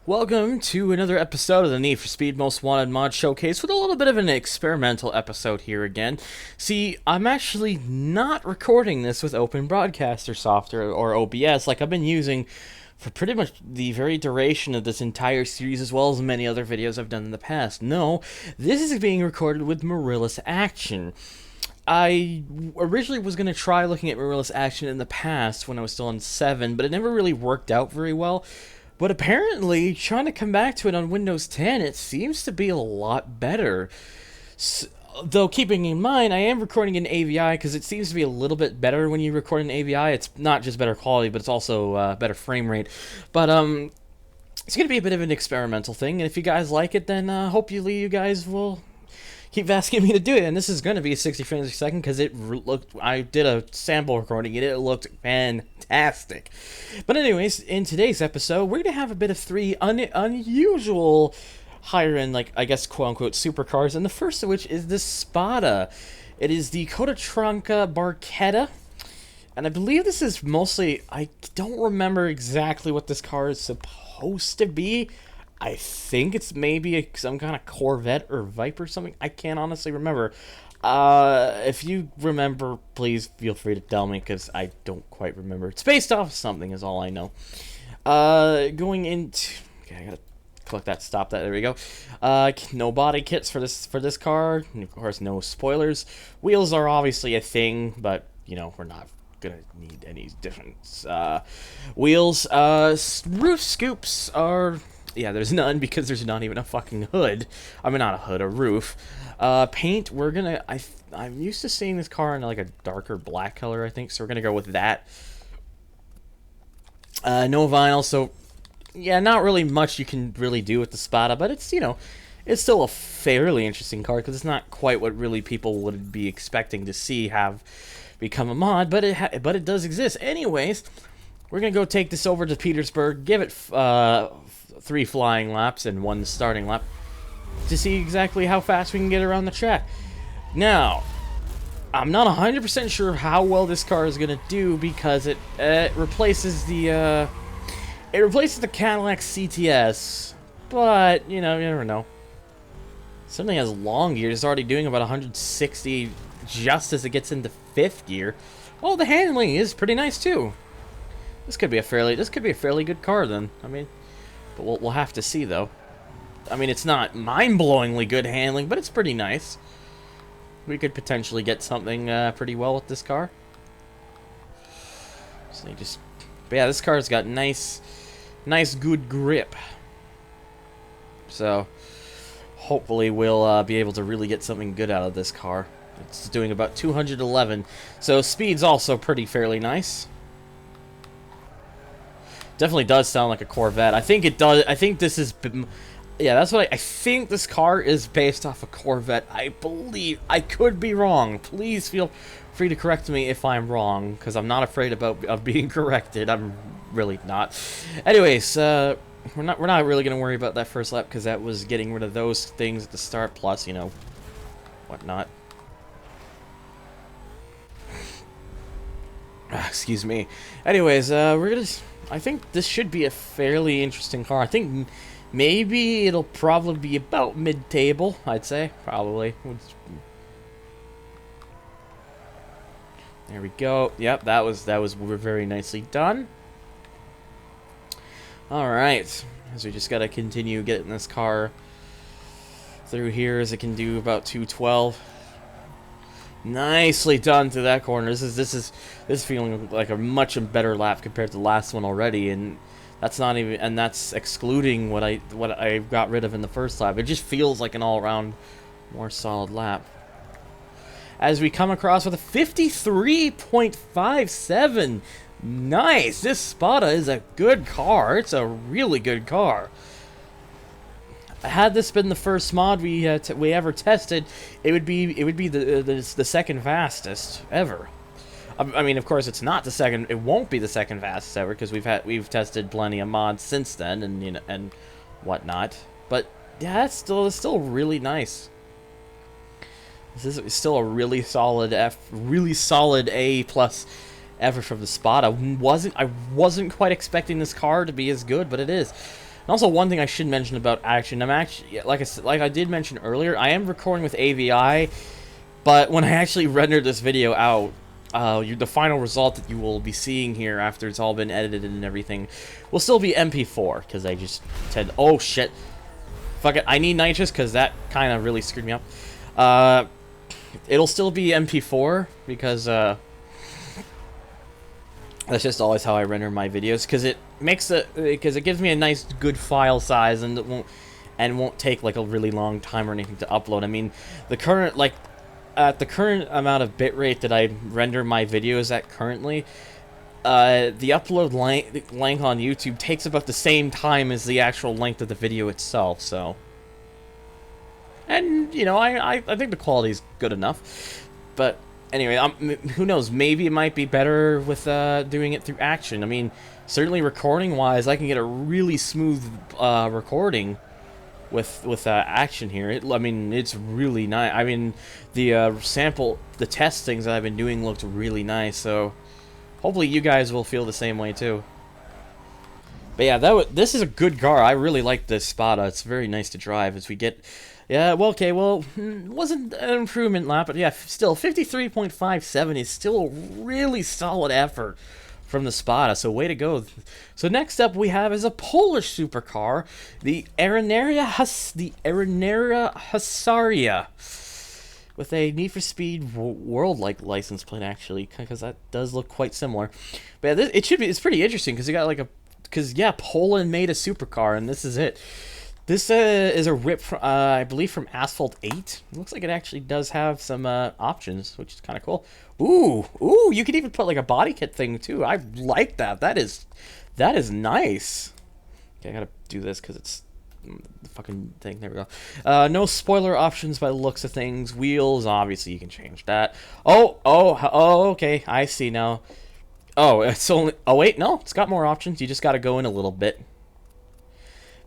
Welcome to another episode of the Need for Speed Most Wanted Mod Showcase with a little bit of an experimental episode here again. See, I'm actually not recording this with Open Broadcaster software or OBS like I've been using for pretty much the very duration of this entire series as well as many other videos I've done in the past. No, this is being recorded with Mirrorless Action. I originally was going to try looking at Mirrorless Action in the past when I was still on 7, but it never really worked out very well. But apparently, trying to come back to it on Windows 10, it seems to be a lot better. Though, keeping in mind, I am recording in AVI because it seems to be a little bit better when you record in AVI. It's not just better quality, but it's also better frame rate. But it's going to be a bit of an experimental thing, and if you guys like it, then hopefully you guys will keep asking me to do it. And this is going to be 60 frames a second because I did a sample recording and it looked fantastic. But anyways, in today's episode, we're going to have a bit of three unusual higher end, like, I guess, quote-unquote, supercars, and the first of which is the Spada. It is the Cototranca Barchetta, and I believe this is mostly, I don't remember exactly what this car is supposed to be. I think it's maybe some kind of Corvette or Viper or something. I can't honestly remember. If you remember, please feel free to tell me, because I don't quite remember. It's based off something is all I know. Going into... Okay, I gotta click that, stop that, there we go. No body kits for this car. And of course, no spoilers. Wheels are obviously a thing, but, you know, we're not gonna need any different wheels. Roof scoops are... Yeah, there's none because there's not even a fucking hood. I mean, not a hood, a roof. Paint, we're gonna... I'm used to seeing this car in like a darker black color, I think, so we're gonna go with that. No vinyl, so... Yeah, not really much you can really do with the Spada, but it's, you know, it's still a fairly interesting car because it's not quite what really people would be expecting to see have become a mod, but it does exist. Anyways, we're gonna go take this over to Petersburg, give it 3 flying laps and 1 starting lap to see exactly how fast we can get around the track. Now, I'm not 100% sure how well this car is gonna do because it replaces the Cadillac CTS, but you know, you never know. Certainly has long gear. It's already doing about 160 just as it gets into 5th gear. Oh, the handling is pretty nice too. This could be a fairly good car then. I mean, but we'll have to see though. I mean, it's not mind-blowingly good handling, but it's pretty nice. We could potentially get something pretty well with this car. So but yeah, this car's got nice good grip. So hopefully we'll be able to really get something good out of this car. It's doing about 211, so speed's also fairly nice. Definitely does sound like a Corvette. I think it does. I think this is... Yeah, that's what I think this car is based off a Corvette. I believe. I could be wrong. Please feel free to correct me if I'm wrong, because I'm not afraid of being corrected. I'm really not. Anyways, we're not really going to worry about that first lap, because that was getting rid of those things at the start, plus, you know, whatnot. Excuse me. Anyways, we're going to... I think this should be a fairly interesting car. I think maybe it'll probably be about mid-table, I'd say. Probably. There we go. Yep, that was very nicely done. Alright. So we just gotta continue getting this car through here as it can do about 212. Nicely done through that corner. This is feeling like a much better lap compared to the last one already, and that's not even, and that's excluding what I got rid of in the first lap. It just feels like an all-around more solid lap. As we come across with a 53.57. Nice. This Spada is a good car. It's a really good car. Had this been the first mod we ever tested, it would be the second fastest ever. I mean, of course, it's not the second. It won't be the second fastest ever because we've tested plenty of mods since then and, you know, and whatnot. But yeah, it's still really nice. This is still a really solid A+ effort from the Spada. I wasn't quite expecting this car to be as good, but it is. And also, one thing I should mention about Action, I'm actually, like I did mention earlier, I am recording with AVI, but when I actually render this video out, the final result that you will be seeing here after it's all been edited and everything will still be MP4, because I just said, oh shit, fuck it, I need nitrous, because that kind of really screwed me up. It'll still be MP4, because that's just always how I render my videos, because it gives me a nice good file size, and it won't take like a really long time or anything to upload. I mean, the current at the current amount of bitrate that I render my videos at currently, the upload length on YouTube takes about the same time as the actual length of the video itself, so. And, you know, I think the quality is good enough. But, anyway, who knows, maybe it might be better with doing it through Action. I mean, certainly recording-wise, I can get a really smooth recording with Action here. I mean, it's really nice. I mean, the test things that I've been doing looked really nice, so hopefully you guys will feel the same way too. But yeah, this is a good car. I really like this Spada. It's very nice to drive as we get. Yeah, well, okay, well, wasn't an improvement lap, but yeah, still 53.57 is still a really solid effort from the Spada, so way to go. So next up we have is a Polish supercar, the Arrinera Hussarya, with a Need for Speed World-like license plate, actually, because that does look quite similar. But yeah, it's pretty interesting, because you got yeah, Poland made a supercar, and this is it. This is a rip, I believe, from Asphalt 8. It looks like it actually does have some options, which is kind of cool. Ooh, you could even put like a body kit thing too. I like that. That is nice. Okay, I gotta do this because it's the fucking thing. There we go. No spoiler options by the looks of things. Wheels, obviously you can change that. Oh, okay, I see now. Oh, it's only. Oh wait, no, it's got more options. You just gotta go in a little bit.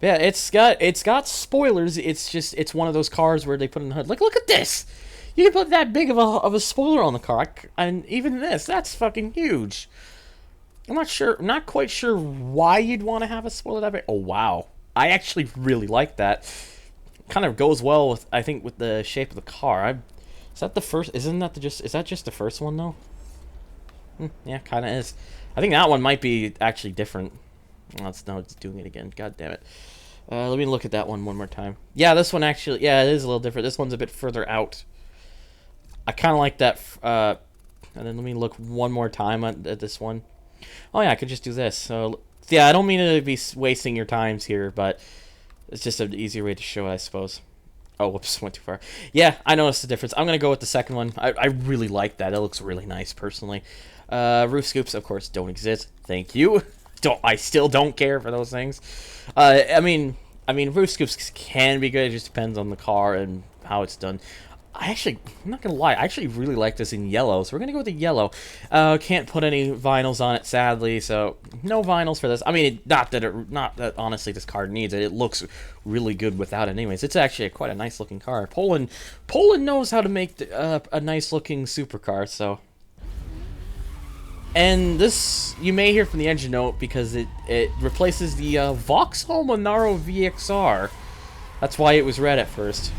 Yeah, it's got spoilers. It's one of those cars where they put in the hood. Like, look at this. You can put that big of a spoiler on the car, and even that's fucking huge. I'm not quite sure why you'd want to have a spoiler that big. Oh wow, I actually really like that. Kind of goes well with, I think, with the shape of the car. Is that the first? Is that just the first one though? Yeah, kind of is. I think that one might be actually different. It's doing it again. God damn it. Let me look at that one more time. Yeah, this one actually, yeah, it is a little different. This one's a bit further out. I kind of like that. And then let me look one more time at this one. Oh yeah, I could just do this. So yeah, I don't mean to be wasting your times here, but it's just an easier way to show it, I suppose. Oh, whoops, went too far. Yeah, I noticed the difference. I'm gonna go with the second one. I really like that. It looks really nice, personally. Roof scoops, of course, don't exist. Thank you. I still don't care for those things. I mean, roof scoops can be good. It just depends on the car and how it's done. I'm not gonna lie, I actually really like this in yellow, so we're gonna go with the yellow. Can't put any vinyls on it, sadly, so no vinyls for this. I mean, not that honestly this car needs it. It looks really good without it, anyways. It's actually quite a nice looking car. Poland knows how to make a nice looking supercar, so. And this, you may hear from the engine note, because it replaces the Vauxhall Monaro VXR. That's why it was red at first.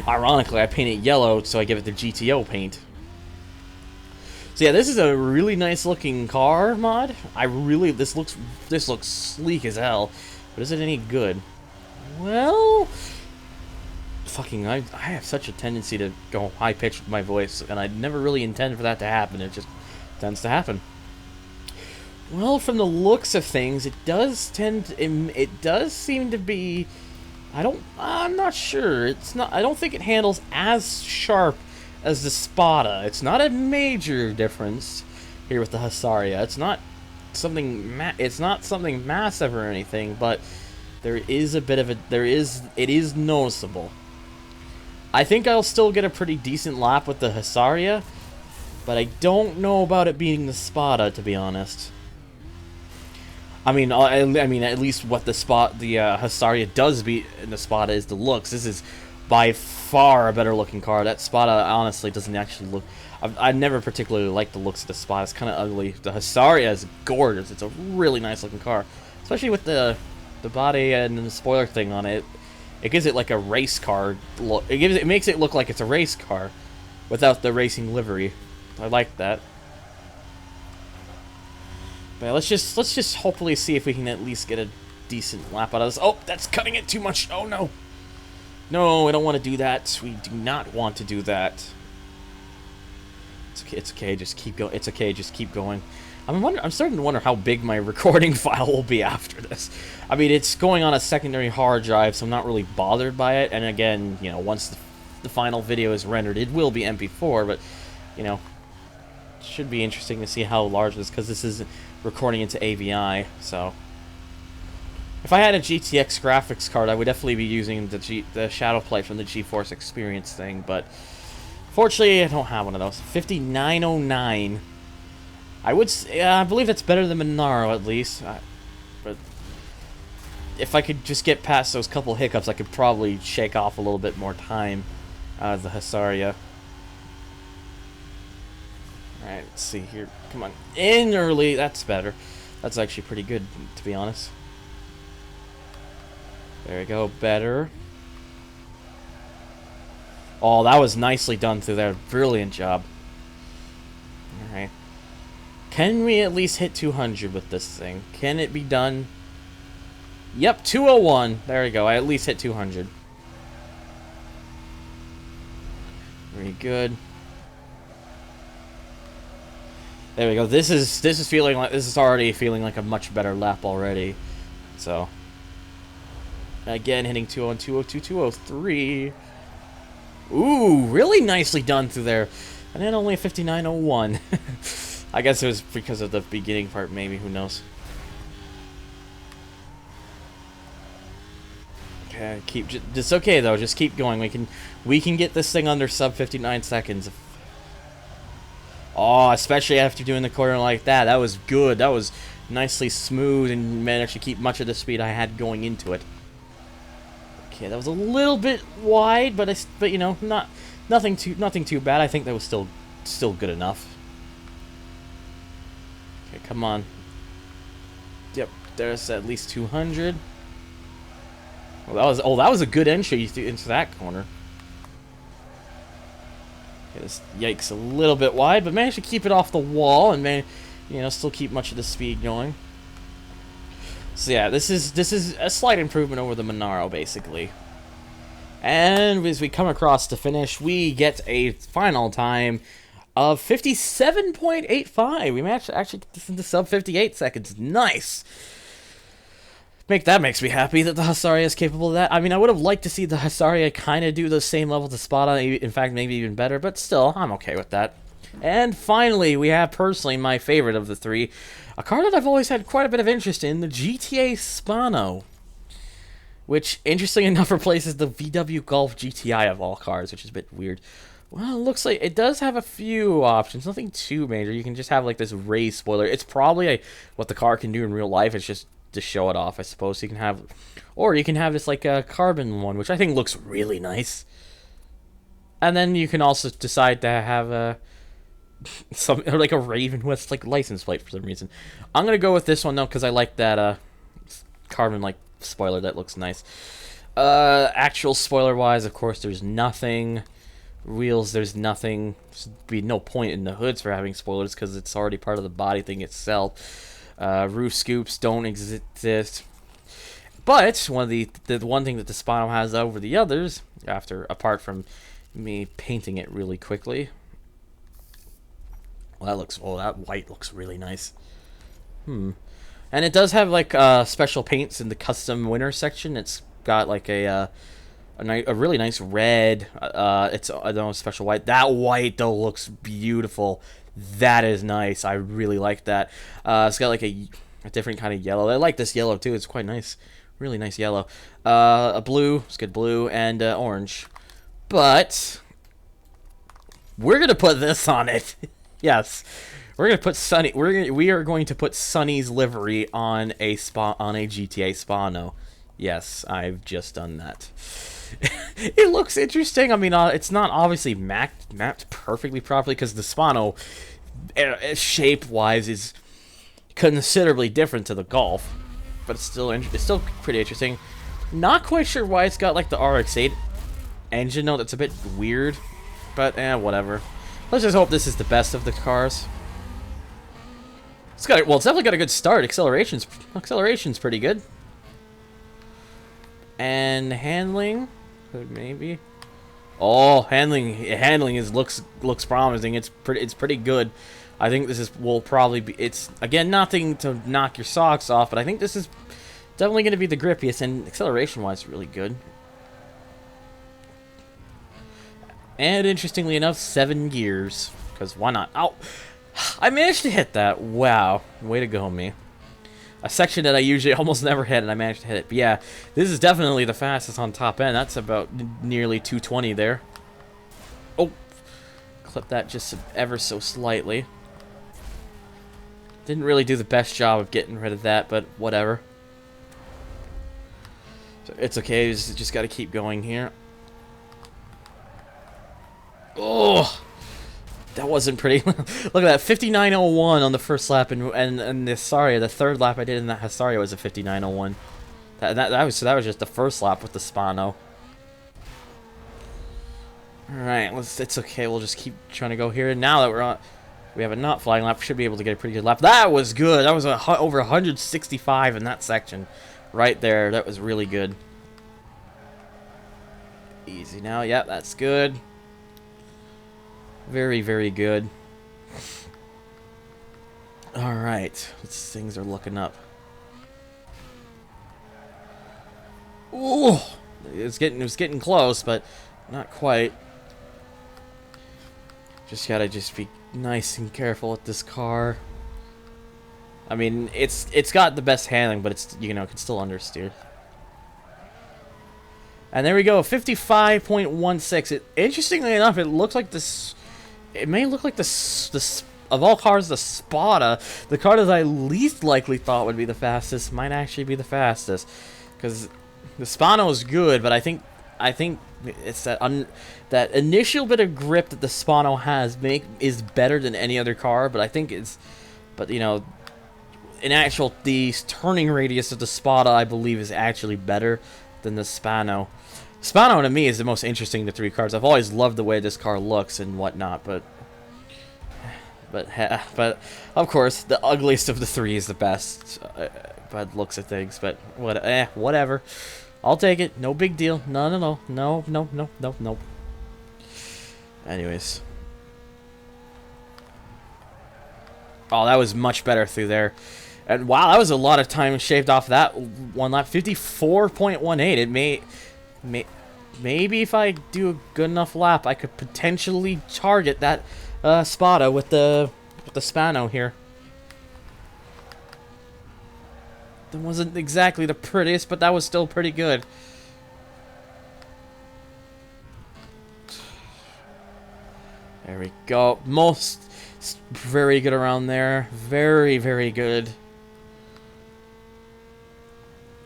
Ironically, I painted it yellow, so I give it the GTO paint. So yeah, this is a really nice looking car mod. This looks sleek as hell. But is it any good? Well, fucking, I have such a tendency to go high pitched with my voice, and I never really intend for that to happen. It just tends to happen. Well, from the looks of things, it does seem to be. I'm not sure. I don't think it handles as sharp as the Spada. It's not a major difference here with the Hussarya. It's not something massive or anything, but there is a bit of it is noticeable. I think I'll still get a pretty decent lap with the Hussarya, but I don't know about it being the Spada, to be honest. I mean, at least what the Hussarya does beat in the Spada is the looks. This is by far a better looking car. That Spada honestly doesn't actually look. I never particularly liked the looks of the Spada. It's kind of ugly. The Hussarya is gorgeous. It's a really nice looking car, especially with the The body and the spoiler thing on it, it gives it like a race car look. It makes it look like it's a race car without the racing livery. I like that. But let's just hopefully see if we can at least get a decent lap out of this. Oh, that's cutting it too much. Oh no. No, I don't want to do that. We do not want to do that. It's okay. It's okay. Just keep going. It's okay. Just keep going. I'm starting to wonder how big my recording file will be after this. I mean, it's going on a secondary hard drive, so I'm not really bothered by it. And again, you know, once the final video is rendered, it will be MP4. But you know, it should be interesting to see how large this, because this is recording into AVI. So if I had a GTX graphics card, I would definitely be using the shadow plate from the GeForce Experience thing. But fortunately, I don't have one of those. 5909. I believe that's better than Monaro, at least. But if I could just get past those couple hiccups, I could probably shake off a little bit more time out of the Hussarya. Alright, let's see here. Come on. In early. That's better. That's actually pretty good, to be honest. There we go. Better. Oh, that was nicely done through there. Brilliant job. Alright. Can we at least hit 200 with this thing? Can it be done? Yep, 201. There we go. I at least hit 200. Very good. There we go. This is already feeling like a much better lap already. So again, hitting 201, 202, 203. Ooh, really nicely done through there. And then only a 5901. I guess it was because of the beginning part, maybe. Who knows? Okay, it's okay though. Just keep going. We can get this thing under sub 59 seconds. Oh, especially after doing the corner like that. That was good. That was nicely smooth and managed to keep much of the speed I had going into it. Okay, that was a little bit wide, but you know, nothing too bad. I think that was still good enough. Okay, come on. Yep, there's at least 200. Well, that was a good entry into that corner. Okay, this, yikes, a little bit wide, but managed to keep it off the wall and still keep much of the speed going. So yeah, this is a slight improvement over the Monaro, basically. And as we come across the finish, we get a final time of 57.85. We managed to actually get this into sub 58 seconds. Nice. That makes me happy that the Hussarya is capable of that. I mean, I would have liked to see the Hussarya kind of do the same level to Spada. In fact, maybe even better. But still, I'm okay with that. And finally, we have personally my favorite of the three. A car that I've always had quite a bit of interest in, the GTA Spano. Which, interestingly enough, replaces the VW Golf GTI of all cars, which is a bit weird. Well, it looks like it does have a few options. Nothing too major. You can just have like this race spoiler. It's probably what the car can do in real life. It's just to show it off, I suppose. You can have, or you can have this like a carbon one, which I think looks really nice. And then you can also decide to have a like a Raven with like license plate for some reason. I'm gonna go with this one though because I like that carbon like spoiler. That looks nice. Actual spoiler wise, of course, there's nothing. Wheels, there's nothing. There's be no point in the hoods for having spoilers because it's already part of the body thing itself. Roof scoops don't exist. But the one thing that the Spano has over the others, apart from me painting it really quickly. Well, that white looks really nice. And it does have like special paints in the custom winner section. It's got like a really nice red. It's a special white. That white though looks beautiful. That is nice. I really like that. It's got like a different kind of yellow. I like this yellow too. It's quite nice. Really nice yellow. A blue. It's good blue and orange. But we're gonna put this on it. Yes, we're gonna put Sunny. We are going to put Sunny's livery on a GTA Spano. Yes, I've just done that. It looks interesting. I mean, it's not obviously mapped perfectly properly because the Spano, shape-wise, is considerably different to the Golf. but it's still pretty interesting. Not quite sure why it's got like the RX-8 engine note. That's a bit weird, but whatever. Let's just hope this is the best of the cars. It's definitely got a good start. Acceleration's pretty good. And handling, maybe. Oh, handling looks promising. It's pretty good. I think will probably be. It's again nothing to knock your socks off, but I think this is definitely going to be the grippiest, and acceleration-wise, really good. And interestingly enough, 7 gears, because why not? Oh, I managed to hit that. Wow, way to go, me. A section that I usually almost never hit, and I managed to hit it. But yeah, this is definitely the fastest on top end. That's about nearly 220 there. Oh, clip that just ever so slightly. Didn't really do the best job of getting rid of that, but whatever. So it's okay, just got to keep going here. Oh, that wasn't pretty. Look at that, 59.01 on the first lap, and the Hussarya, the third lap I did in that Hussarya was a 59.01. That was just the first lap with the Spano. All right, it's okay. We'll just keep trying to go here. And now that we have a not flying lap, we should be able to get a pretty good lap. That was good. That was over 165 in that section, right there. That was really good. Easy now. Yeah, that's good. Very, very good. All right, things are looking up. Ooh, it was getting close, but not quite. Just gotta be nice and careful with this car. I mean, it's got the best handling, but it's it can still understeer. And there we go, 55.16. Interestingly enough, it looks like this. It may look like this of all cars, the Spada, the car that I least likely thought would be the fastest, might actually be the fastest, because the Spano is good, but I think it's that initial bit of grip that the Spano has is better than any other car, but I think in actual the turning radius of the Spada I believe is actually better than the Spano. Spano to me is the most interesting of the three cars. I've always loved the way this car looks and whatnot, but of course the ugliest of the three is the best by the looks of things. But whatever. I'll take it. No big deal. No. Anyways. Oh, that was much better through there. And wow, that was a lot of time shaved off that one lap. 54.18. It maybe if I do a good enough lap, I could potentially target that Spada with the Spano here. That wasn't exactly the prettiest, but that was still pretty good. There we go. Very good around there. Very, very good.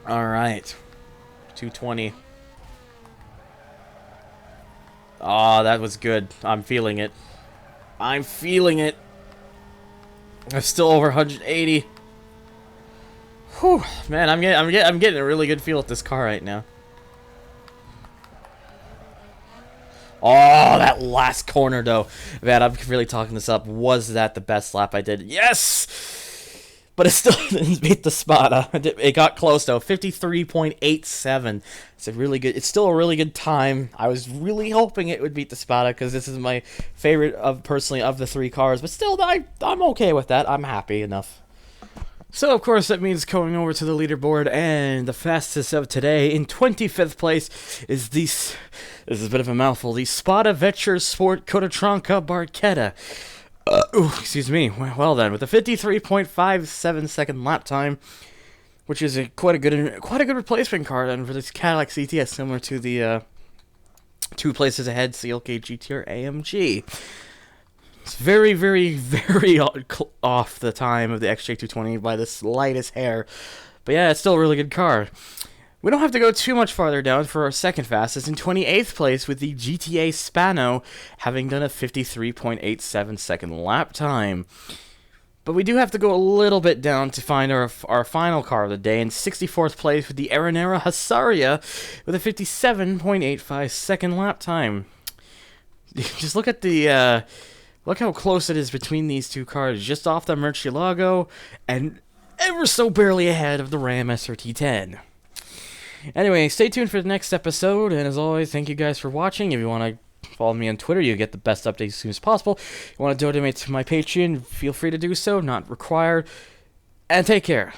All right. 220. Oh, that was good. I'm feeling it. I'm feeling it. I'm still over 180. Whew, man, I'm getting a really good feel with this car right now. Oh, that last corner though, man, I'm really talking this up. Was that the best lap I did? Yes, but it still didn't beat the Spada. It got close though, 53.87. It's a really good. It's still a really good time. I was really hoping it would beat the Spada because this is my favorite personally of the three cars. But still, I'm okay with that. I'm happy enough. So, of course, that means going over to the leaderboard, and the fastest of today, in 25th place, is this is a bit of a mouthful, the Spada Vetture Sport Cototranca Barchetta. Excuse me. Well then, with a 53.57 second lap time, which is quite a good replacement car then for this Cadillac CTS, similar to the 2 places ahead CLK GTR AMG. It's very, very, very off the time of the XJ220 by the slightest hair. But yeah, it's still a really good car. We don't have to go too much farther down for our second fastest. In 28th place with the GTA Spano, having done a 53.87 second lap time. But we do have to go a little bit down to find our final car of the day. In 64th place with the Arrinera Hussarya with a 57.85 second lap time. Just look at the look how close it is between these two cars, just off the Murcielago and ever so barely ahead of the Ram SRT10. Anyway, stay tuned for the next episode, and as always, thank you guys for watching. If you want to follow me on Twitter, you get the best updates as soon as possible. If you want to donate to my Patreon, feel free to do so, not required. And take care.